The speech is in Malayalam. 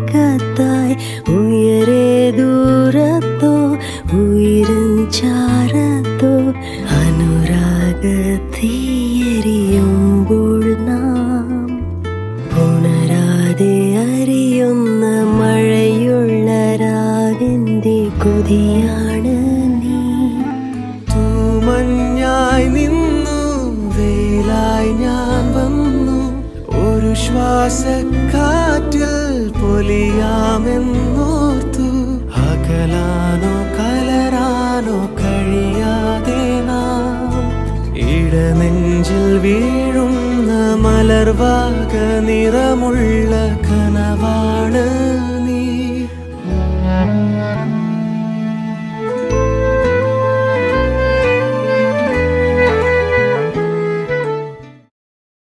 കത്തായി ഉയരെ ദൂരത്തോ ഉയരും ചാരത്തോ അനുരാഗത്തീയരിയുമ്പോൾ നാം പുണരാതെ അറിയുന്ന മഴയുള്ള രാവിന്റെ കൊതിയാണ് നീ. തൂമഞ്ഞായി നിന്നു വേലായി ഞാൻ വന്നു, ഒരു ശ്വാസക്കാറ്റിൽ പൊലിയാമെന്നോർത്തു. അകലാനോ കലരാനോ കഴിയാതെ നാം ഇടനെഞ്ചിൽ വീഴുന്ന മലർവാക നിറമുള്ള കനവ